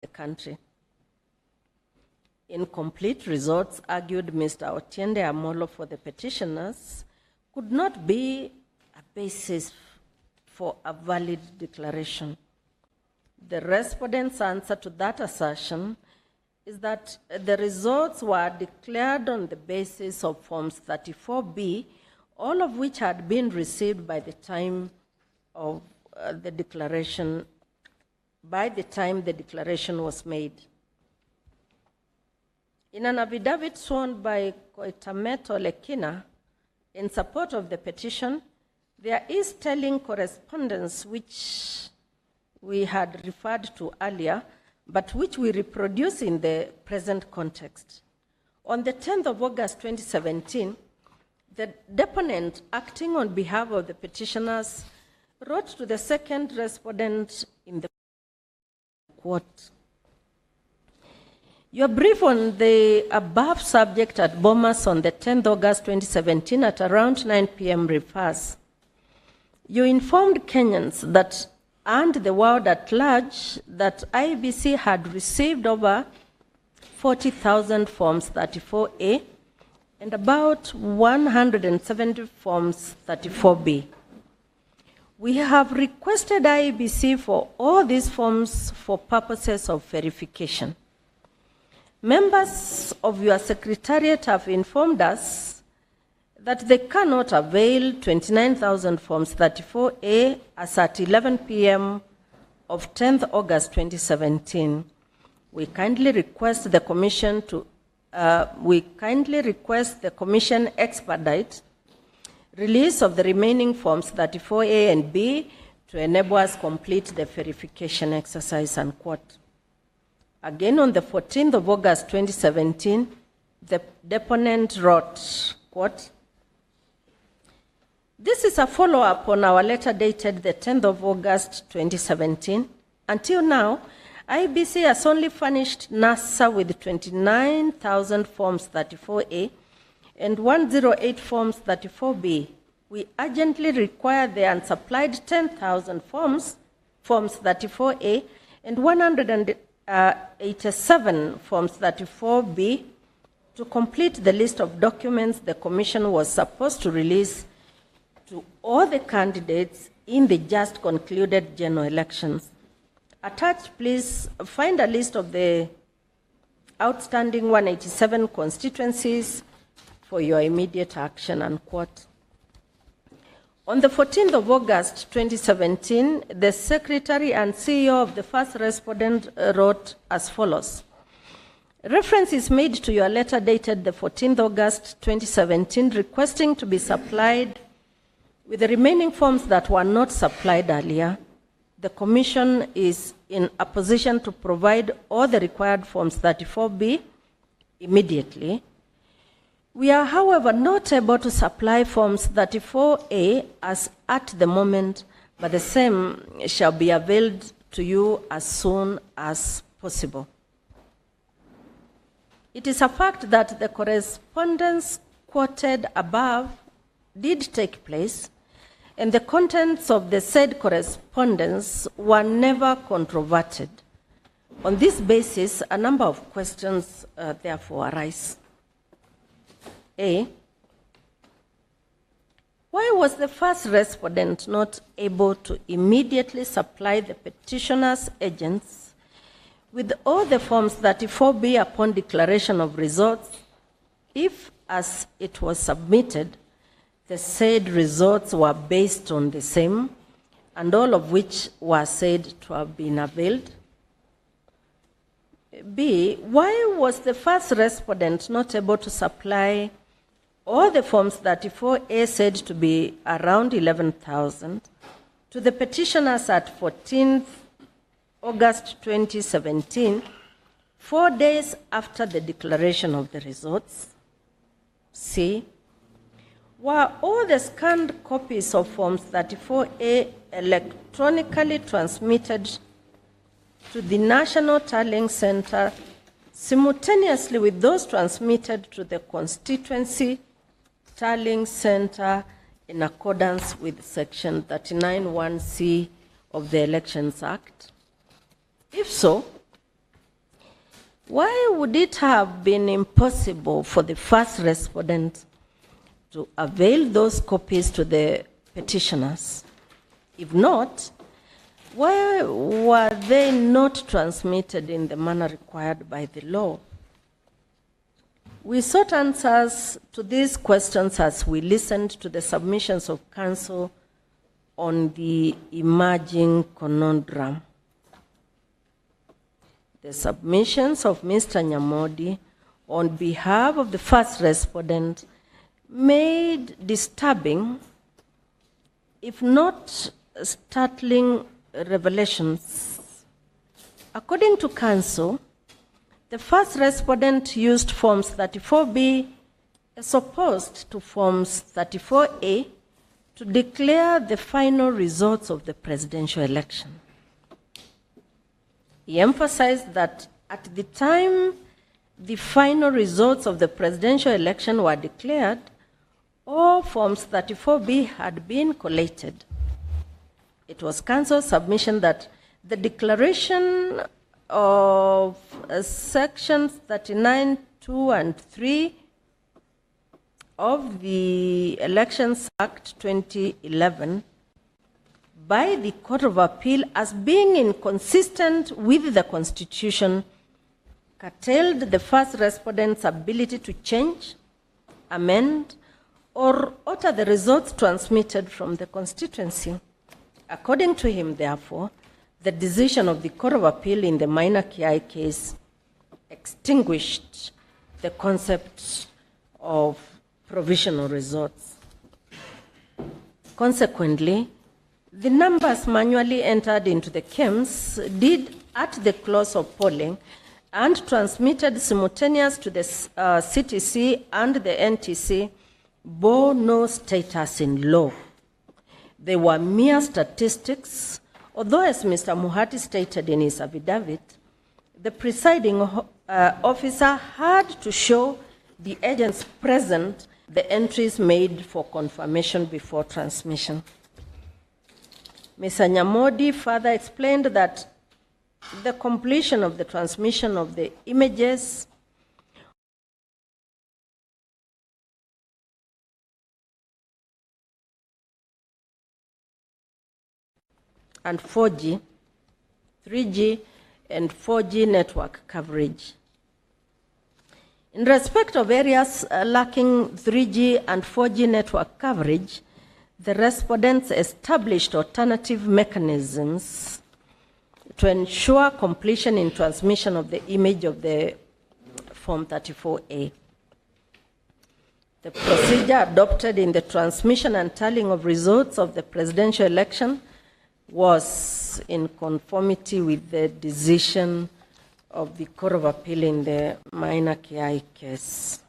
the country. Incomplete results, argued Mr. Otiende Amolo for the petitioners, could not be a basis for a valid declaration. The respondent's answer to that assertion is that the results were declared on the basis of Forms 34B, all of which had been received by the time of the declaration, by the time the declaration was made. In an affidavit sworn by Koitameto Lekina in support of the petition, there is telling correspondence which we had referred to earlier, but which we reproduce in the present context. On the 10th of August 2017, the deponent, acting on behalf of the petitioners, wrote to the second respondent in the quote, "Your brief on the above subject at Bomas on the 10th August 2017 at around 9 p.m. refers. You informed Kenyans that and the world at large that IEBC had received over 40,000 Forms 34A and about 170 Forms 34B. We have requested IEBC for all these forms for purposes of verification. Members of your secretariat have informed us that they cannot avail 29,000 Forms 34A as at 11 p.m. of 10th August 2017. We kindly request the Commission expedite release of the remaining Forms 34A and B to enable us complete the verification exercise," unquote. Again, on the 14th of August 2017, the deponent wrote, quote, "This is a follow-up on our letter dated the 10th of August 2017. Until now, IEBC has only furnished NASA with 29,000 Forms 34A and 108 Forms 34B. We urgently require the unsupplied 10,000 Forms 34A and 187 Forms 34B to complete the list of documents the Commission was supposed to release to all the candidates in the just concluded general elections. Attached, please find a list of the outstanding 187 constituencies for your immediate action," unquote. On the 14th of August 2017, the Secretary and CEO of the first respondent wrote as follows. "Reference is made to your letter dated the 14th August 2017 requesting to be supplied with the remaining forms that were not supplied earlier. The Commission is in a position to provide all the required Forms 34B immediately. We are, however, not able to supply Forms 34A as at the moment, but the same shall be availed to you as soon as possible. It is a fact that the correspondence quoted above did take place, and the contents of the said correspondence were never controverted. On this basis, a number of questions therefore arise. A. Why was the first respondent not able to immediately supply the petitioner's agents with all the Forms 34B upon declaration of results if, as it was submitted, the said results were based on the same, and all of which were said to have been availed? B. Why was the first respondent not able to supply all the Forms 34A said to be around 11,000 to the petitioners at 14th August 2017, 4 days after the declaration of the results? C. Were all the scanned copies of Forms 34A electronically transmitted to the National Tallying Center simultaneously with those transmitted to the Constituency Tallying Center in accordance with Section 39(1)(c) of the Elections Act? If so, why would it have been impossible for the first respondent to avail those copies to the petitioners? If not, why were they not transmitted in the manner required by the law? We sought answers to these questions as we listened to the submissions of counsel on the emerging conundrum. The submissions of Mr. Nyamodi on behalf of the first respondent made disturbing, if not startling, revelations. According to counsel, the first respondent used Forms 34B as opposed to Forms 34A to declare the final results of the presidential election. He emphasized that at the time the final results of the presidential election were declared, all Forms 34B had been collated. It was counsel's submission that the declaration of sections 39, 2, and 3 of the Elections Act 2011 by the Court of Appeal as being inconsistent with the Constitution curtailed the first respondent's ability to change, amend, or alter the results transmitted from the constituency. According to him, therefore, the decision of the Court of Appeal in the minor Kiai case extinguished the concept of provisional results. Consequently, the numbers manually entered into the KEMS did at the close of polling and transmitted simultaneous to the CTC and the NTC bore no status in law. They were mere statistics, although, as Mr. Muhati stated in his affidavit, the presiding officer had to show the agents present the entries made for confirmation before transmission. Mr. Nyamodi further explained that the completion of the transmission of the images and 4G, 3G, and 4G network coverage. In respect of areas lacking 3G and 4G network coverage, the respondents established alternative mechanisms to ensure completion in transmission of the image of the Form 34A. The procedure adopted in the transmission and tallying of results of the presidential election was in conformity with the decision of the Court of Appeal in the minor Kiai case.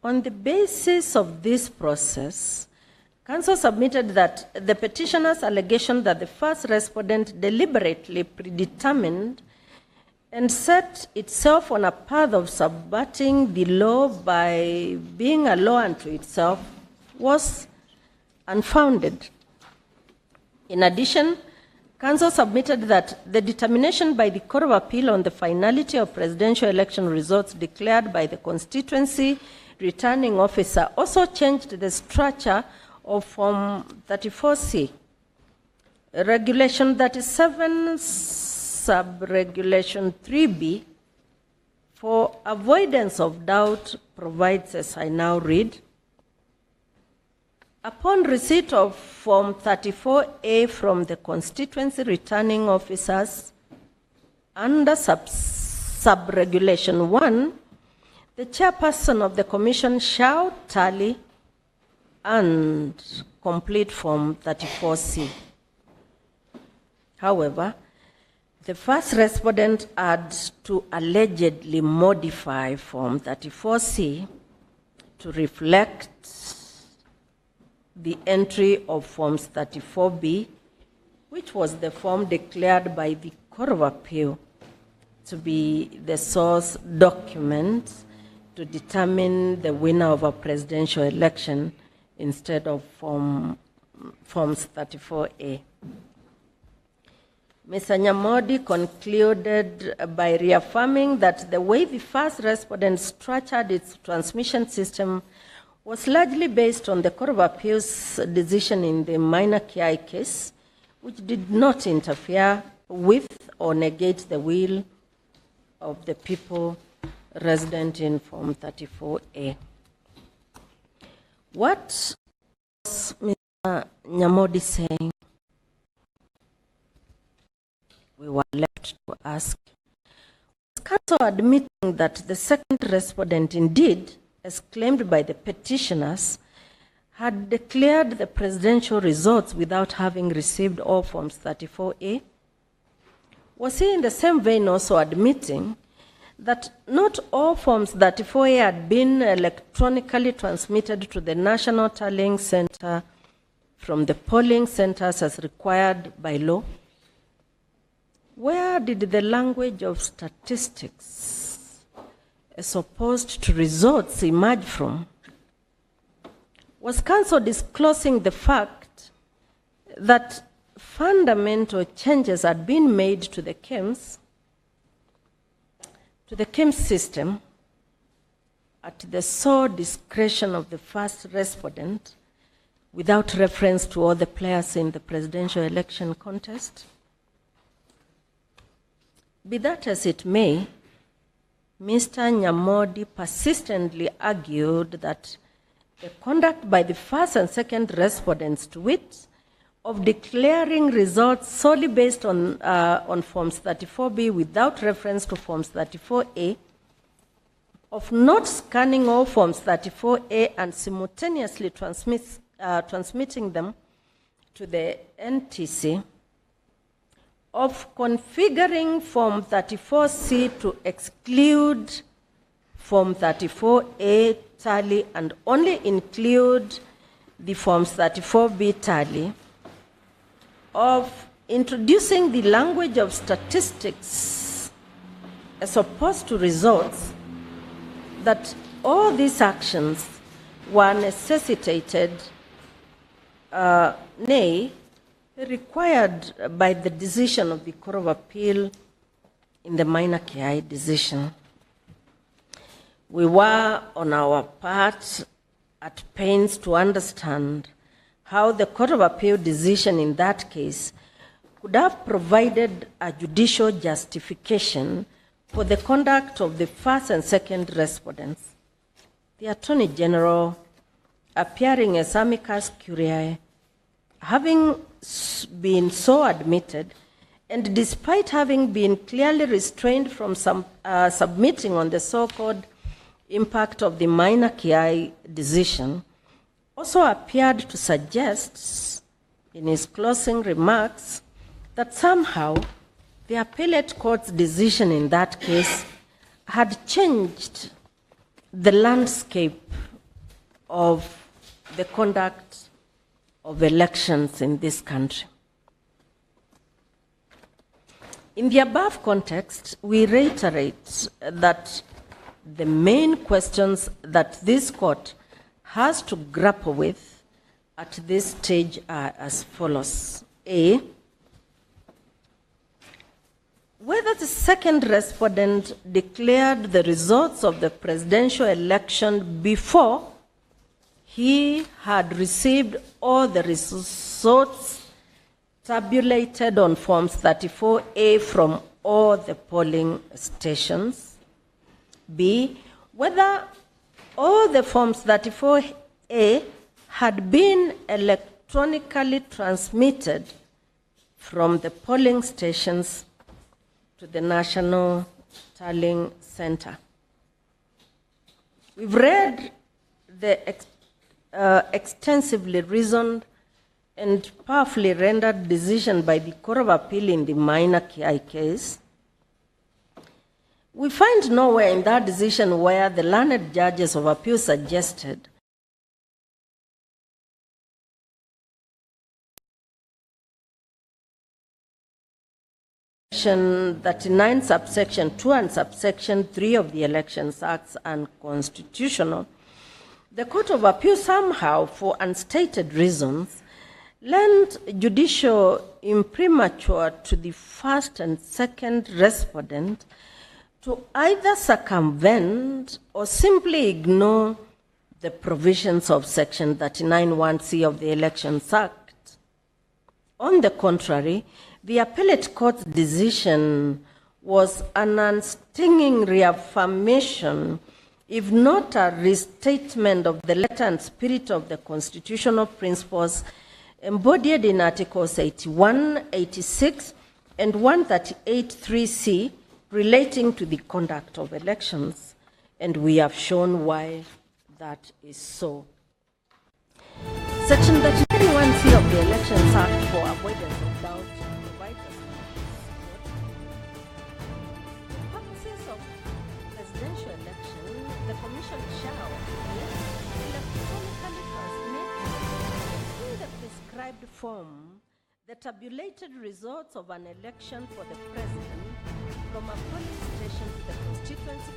On the basis of this process, counsel submitted that the petitioner's allegation that the first respondent deliberately predetermined and set itself on a path of subverting the law by being a law unto itself was unfounded. In addition, counsel submitted that the determination by the Court of Appeal on the finality of presidential election results declared by the constituency returning officer also changed the structure of Form 34C. Regulation 37, Subregulation 3B, for avoidance of doubt, provides, as I now read, upon receipt of Form 34A from the constituency returning officers under Subregulation 1, the chairperson of the commission shall tally and complete Form 34C. However, the first respondent had to allegedly modify Form 34C to reflect the entry of Forms 34B, which was the form declared by the Court of Appeal to be the source document to determine the winner of a presidential election instead of Forms 34A. Mr. Nyamodi concluded by reaffirming that the way the first respondent structured its transmission system was largely based on the Court of Appeal's decision in the minor KI case, which did not interfere with or negate the will of the people resident in Form 34A. What was Mr. Nyamodi saying? We were left to ask. Was counsel admitting that the second respondent indeed, as claimed by the petitioners, had declared the presidential results without having received all Forms 34A? Was he in the same vein also admitting that not all Forms 34A had been electronically transmitted to the National Tallying Center from the polling centers as required by law? Where did the language of statistics as opposed to results emerge from? Was counsel disclosing the fact that fundamental changes had been made to the KIMS system at the sole discretion of the first respondent without reference to all the players in the presidential election contest? Be that as it may, Mr. Nyamodi persistently argued that the conduct by the first and second respondents, to wit, of declaring results solely based on Forms 34B without reference to Forms 34A, of not scanning all Forms 34A and simultaneously transmitting them to the NTC, of configuring Form 34C to exclude Form 34A tally and only include the Forms 34B tally, of introducing the language of statistics as opposed to results, that all these actions were necessitated, nay, required by the decision of the Court of Appeal in the minor KI decision. We were, on our part, at pains to understand how the Court of Appeal decision in that case could have provided a judicial justification for the conduct of the first and second respondents. The Attorney General, appearing as amicus curiae, having been so admitted, and despite having been clearly restrained from submitting on the so-called impact of the minor KI decision, also appeared to suggest in his closing remarks that somehow the appellate court's decision in that case had changed the landscape of the conduct of elections in this country. In the above context, we reiterate that the main questions that this court has to grapple with at this stage are as follows. A, whether the second respondent declared the results of the presidential election before he had received all the results tabulated on Forms 34A from all the polling stations. B, whether all the Forms 34A had been electronically transmitted from the polling stations to the National Tallying Center. We've read the extensively reasoned and powerfully rendered decision by the Court of Appeal in the minor KI case. We find nowhere in that decision where the learned judges of appeal suggested Section 39, subsection 2 and subsection 3 of the Elections Acts unconstitutional. The Court of Appeal somehow, for unstated reasons, lent judicial imprimatur to the first and second respondent to either circumvent or simply ignore the provisions of Section 39(1)(c) of the Elections Act. On the contrary, the appellate court's decision was an unstinging reaffirmation, if not a restatement, of the letter and spirit of the constitutional principles embodied in Articles 81, 86, and 138(3)(c) relating to the conduct of elections, and we have shown why that is so. Section 39(1)(c) of the Elections Act, for avoidance of doubt, provides us for purposes of presidential election, the Commission shall electronically transmit in the prescribed form the tabulated results of an election for the president from a polling station to the constituency.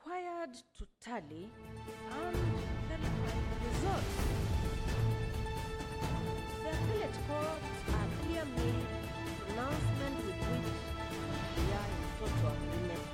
Required to tally and verify the results. The appellate courts are clear made pronouncement with which we are in total agreement.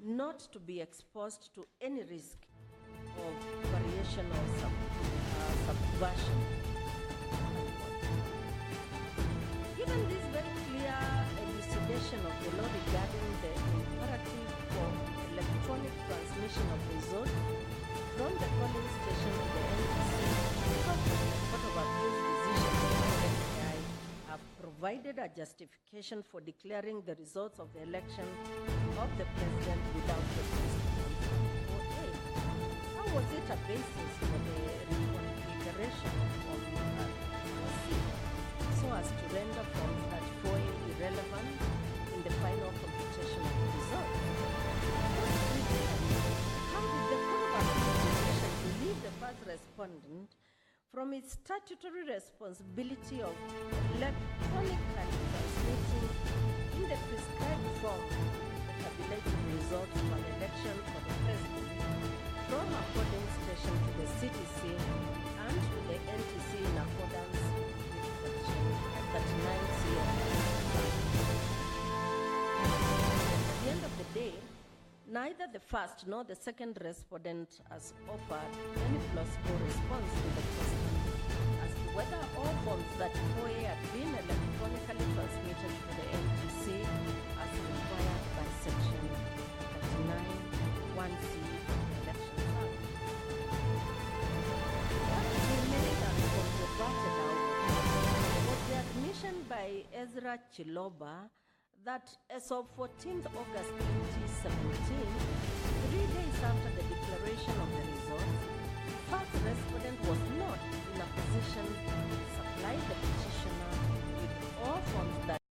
Not to be exposed to any risk of variation or subversion. Given this very clear elucidation of the law regarding the imperative for electronic transmission of results from the polling station to the NTC, the Court of Appeals decision have provided a justification for declaring the results of the election of the president without reference to Form 4A. How was it a basis for the reconfiguration of Form 4C so as to render Form 34A irrelevant in the final computation of the results? How did the Court of Appeals decision relieve the first respondent from its statutory responsibility of electronically transmitting in the prescribed form the tabulated results of an election for the president from a polling station to the CTC and to the NTC in accordance with Section 39(c) of the Elections Act. At the end of the day, neither the first nor the second respondent has offered any plausible response to the question as to whether all Forms 34A had been electronically transmitted to the NTC as required by Section by Ezra Chiloba that as of 14th August 2017,